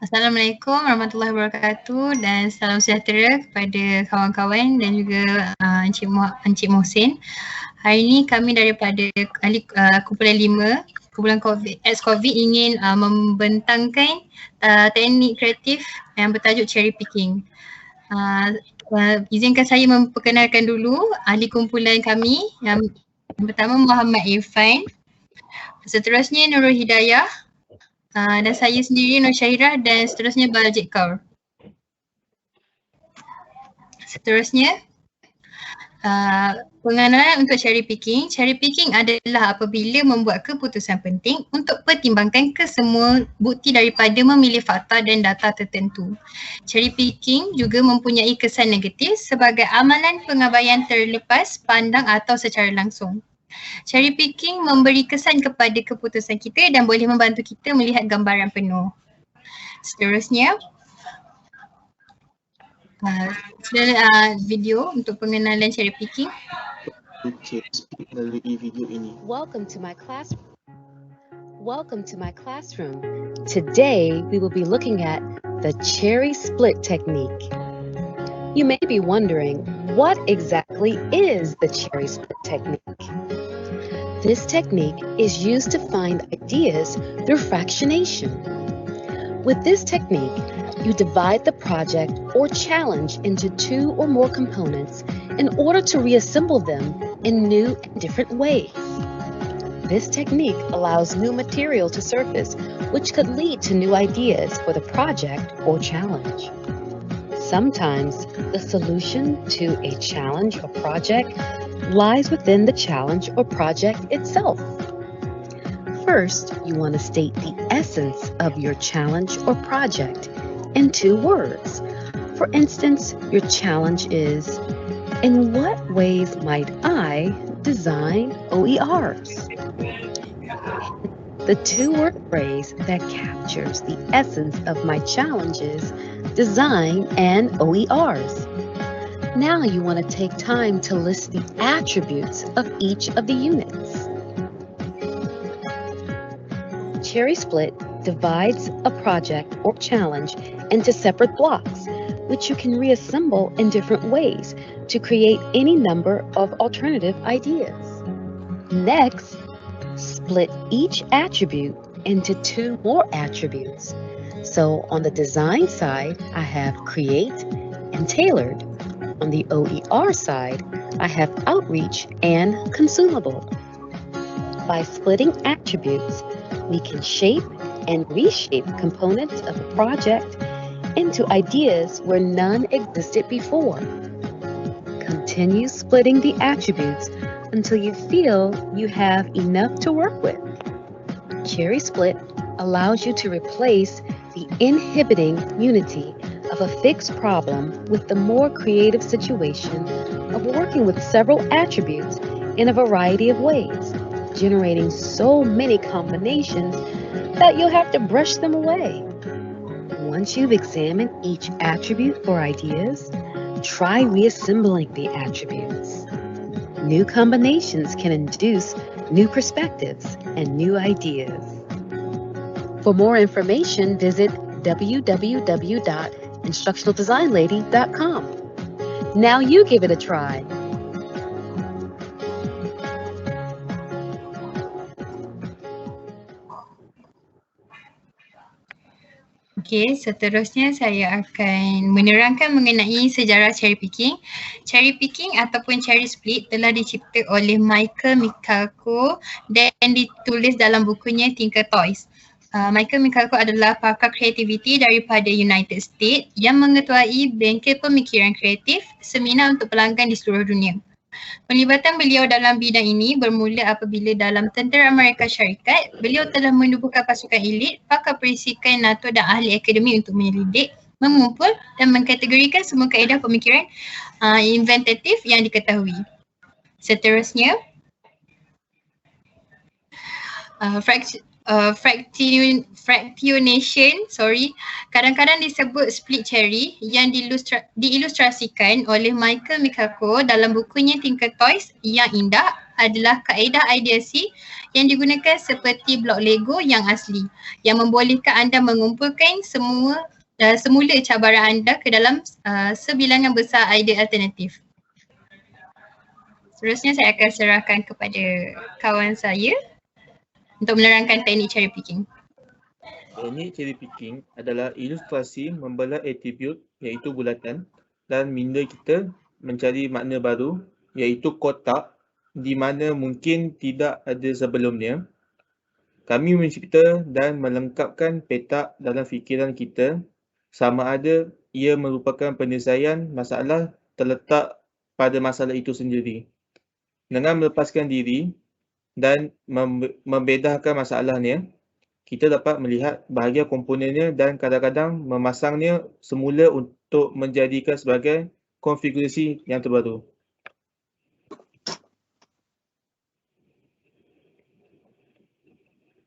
Assalamualaikum warahmatullahi wabarakatuh dan salam sejahtera kepada kawan-kawan dan juga Encik Mohsin. Hari ini kami daripada kumpulan 5, kumpulan ex-COVID ingin membentangkan teknik kreatif yang bertajuk cherry picking. Izinkan saya memperkenalkan dulu ahli kumpulan kami. Yang pertama Muhammad Irfan, seterusnya Nurul Hidayah, dan saya sendiri Nur Syahirah dan seterusnya Baljit Kaur. Seterusnya pengenalan untuk cherry picking. Cherry picking adalah apabila membuat keputusan penting untuk pertimbangkan kesemua bukti daripada memilih fakta dan data tertentu. Cherry picking juga mempunyai kesan negatif sebagai amalan pengabaian terlepas pandang atau secara langsung. Cherry picking memberi kesan kepada keputusan kita dan boleh membantu kita melihat gambaran penuh. Seterusnya, video untuk pengenalan cherry picking. Welcome to my classroom. Today we will be looking at the cherry split technique. You may be wondering, what exactly is the cherry split technique? This technique is used to find ideas through fractionation. With this technique, you divide the project or challenge into 2 or more components in order to reassemble them in new and different ways. This technique allows new material to surface, which could lead to new ideas for the project or challenge. Sometimes the solution to a challenge or project lies within the challenge or project itself. First, you want to state the essence of your challenge or project in 2 words. For instance, your challenge is, in what ways might I design OERs? The 2-word phrase that captures the essence of my challenges, design and OERs. Now you want to take time to list the attributes of each of the units. Cherry Split divides a project or challenge into separate blocks, which you can reassemble in different ways to create any number of alternative ideas. Next, split each attribute into 2 more attributes. So on the design side, I have create and tailored. On the OER side, I have outreach and consumable. By splitting attributes, we can shape and reshape components of a project into ideas where none existed before. Continue splitting the attributes until you feel you have enough to work with. Cherry Split allows you to replace the inhibiting unity of a fixed problem with the more creative situation of working with several attributes in a variety of ways, generating so many combinations that you'll have to brush them away. Once you've examined each attribute for ideas, try reassembling the attributes. New combinations can introduce new perspectives and new ideas. For more information, visit www.instructionaldesignlady.com. Now you give it a try. Okey, seterusnya saya akan menerangkan mengenai sejarah cherry picking. Cherry picking ataupun cherry split telah dicipta oleh Michael Michalko dan ditulis dalam bukunya Tinker Toys. Michael Michalko adalah pakar kreativiti daripada United States yang mengetuai bengkel pemikiran kreatif, seminar untuk pelanggan di seluruh dunia. Pelibatan beliau dalam bidang ini bermula apabila dalam Tentera Amerika Syarikat, beliau telah menubuhkan pasukan elit, pakar perisikan NATO dan ahli akademik untuk menyelidik, mengumpul dan mengkategorikan semua kaedah pemikiran inventatif yang diketahui. Seterusnya, fractionation, kadang-kadang disebut split cherry yang diilustrasikan oleh Michael Mikako dalam bukunya Tinker Toys yang indah adalah kaedah ideasi yang digunakan seperti blok Lego yang asli yang membolehkan anda mengumpulkan semula cabaran anda ke dalam sebilangan besar idea alternatif. Seterusnya saya akan serahkan kepada kawan saya untuk menerangkan teknik cherry picking. Teknik cherry picking adalah ilustrasi membelah atribut iaitu bulatan dan minda kita mencari makna baru iaitu kotak di mana mungkin tidak ada sebelumnya. Kami mencipta dan melengkapkan petak dalam fikiran kita sama ada ia merupakan penyelesaian masalah terletak pada masalah itu sendiri. Dengan melepaskan diri dan membedakan masalahnya, kita dapat melihat bahagian komponennya dan kadang-kadang memasangnya semula untuk menjadikan sebagai konfigurasi yang terbaru.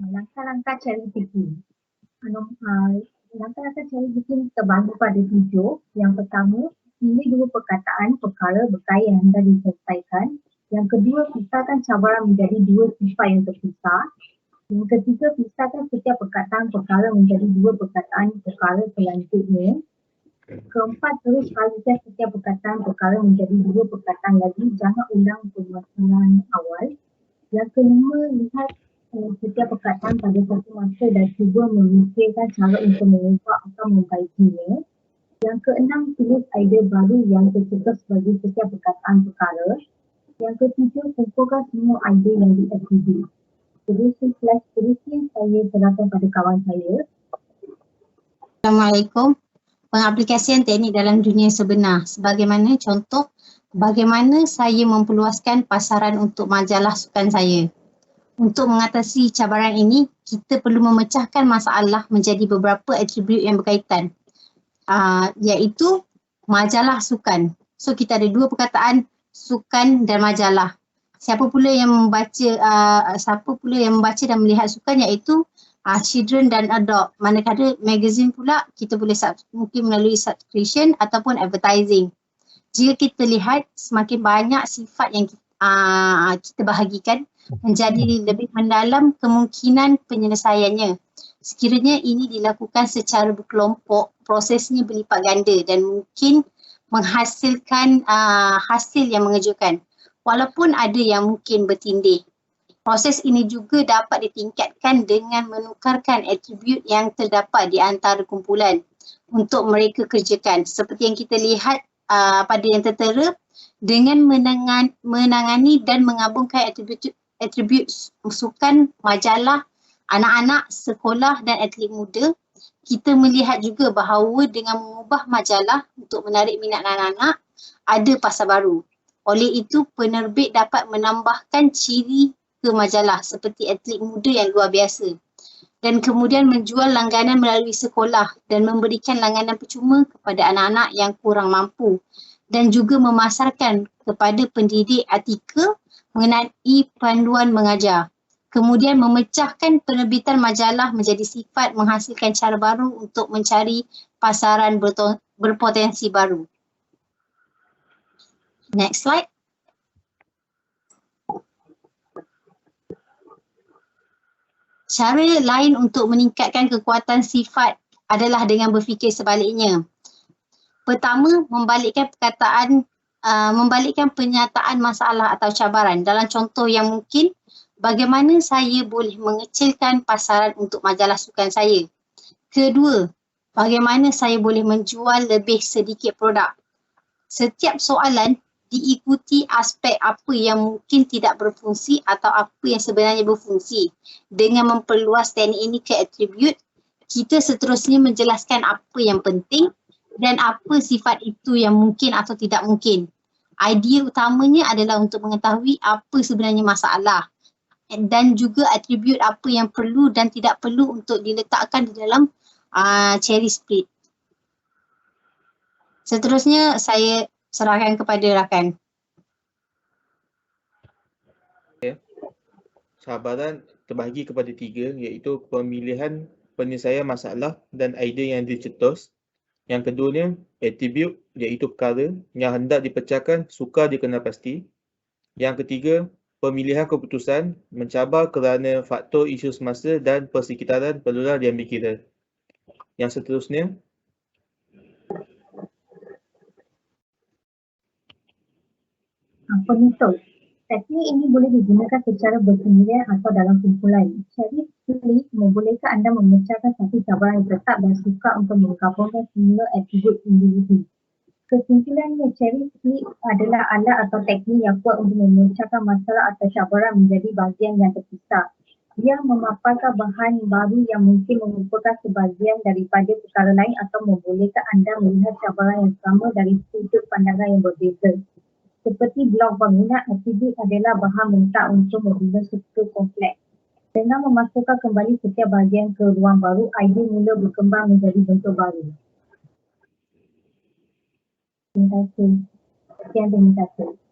Langkah-langkah cherry picking. Langkah-langkah cherry picking terbagi pada 7. Yang pertama, pilih 2 perkataan perkara berkait yang anda diselesaikan. Yang kedua, pisahkan cabaran menjadi 2 sifat yang terpisah. Yang ketiga, pisahkan setiap perkataan perkara menjadi 2 perkataan perkara selanjutnya. Keempat, terus kalikan setiap perkataan perkara menjadi 2 perkataan lagi. Jangan ulang permasalahan awal. Yang kelima, lihat setiap perkataan pada satu masa dan cuba memikirkan cara untuk mengubah atau membaiknya. Yang keenam, tulis idea baru yang tercetus bagi setiap perkataan perkara. Yang ketujuh, kumpulkan semua idea yang diatribut. Terusnya saya serahkan pada kawan saya. Assalamualaikum. Pengaplikasian teknik dalam dunia sebenar. Sebagaimana contoh, bagaimana saya memperluaskan pasaran untuk majalah sukan saya. Untuk mengatasi cabaran ini, kita perlu memecahkan masalah menjadi beberapa atribut yang berkaitan, iaitu majalah sukan. So kita ada 2 perkataan, sukan dan majalah. Siapa pula yang membaca dan melihat sukan iaitu children dan adult. Manakala magazine pula kita boleh mungkin melalui subscription ataupun advertising. Jika kita lihat semakin banyak sifat yang kita bahagikan menjadi lebih mendalam kemungkinan penyelesaiannya. Sekiranya ini dilakukan secara berkelompok, prosesnya berlipat ganda dan mungkin menghasilkan hasil yang mengejutkan. Walaupun ada yang mungkin bertindih. Proses ini juga dapat ditingkatkan dengan menukarkan atribut yang terdapat di antara kumpulan untuk mereka kerjakan. Seperti yang kita lihat pada yang tertera, dengan menangani dan menggabungkan atribut sukan, majalah, anak-anak, sekolah dan atlet muda, kita melihat juga bahawa dengan mengubah majalah untuk menarik minat anak-anak, ada pasar baru. Oleh itu, penerbit dapat menambahkan ciri ke majalah seperti atlet muda yang luar biasa dan kemudian menjual langganan melalui sekolah dan memberikan langganan percuma kepada anak-anak yang kurang mampu dan juga memasarkan kepada pendidik artikel mengenai panduan mengajar. Kemudian memecahkan penerbitan majalah menjadi sifat menghasilkan cara baru untuk mencari pasaran berpotensi baru. Next slide. Cara lain untuk meningkatkan kekuatan sifat adalah dengan berfikir sebaliknya. Pertama, membalikkan penyataan masalah atau cabaran. Dalam contoh yang mungkin, bagaimana saya boleh mengecilkan pasaran untuk majalah sukan saya. Kedua, bagaimana saya boleh menjual lebih sedikit produk. Setiap soalan diikuti aspek apa yang mungkin tidak berfungsi atau apa yang sebenarnya berfungsi. Dengan memperluas teknik ini ke atribut, kita seterusnya menjelaskan apa yang penting dan apa sifat itu yang mungkin atau tidak mungkin. Idea utamanya adalah untuk mengetahui apa sebenarnya masalah dan juga atribut apa yang perlu dan tidak perlu untuk diletakkan di dalam cherry split. Seterusnya saya serahkan kepada rakan. Cabaran terbahagi kepada 3, iaitu pemilihan penyelesaian masalah dan idea yang dicetus. Yang keduanya, attribute, iaitu perkara yang hendak dipecahkan sukar dikenal pasti. Yang ketiga, pemilihan keputusan mencabar kerana faktor isu semasa dan persekitaran perlulah diambil kira. Yang seterusnya, Penutup. Teknik ini boleh digunakan secara bersendirian atau dalam kumpulan. Cherry split membolehkan anda memecahkan satu cabaran yang tetap dan sukar untuk menggabungkan semua atribut individu. Kesimpulannya, cherry split adalah alat atau teknik yang kuat untuk memecahkan masalah atau cabaran menjadi bahagian yang terpisah. Ia memaparkan bahan baru yang mungkin merupakan sebahagian daripada perkara lain atau membolehkan anda melihat cabaran yang sama dari sudut pandangan yang berbeza. Seperti blok bangunan, atribut adalah bahan mentah untuk membina struktur kompleks. Dengan memasukkan kembali setiap bahagian ke ruang baru, idea mula berkembang menjadi bentuk baru. Terima kasih. Sekian, terima kasih.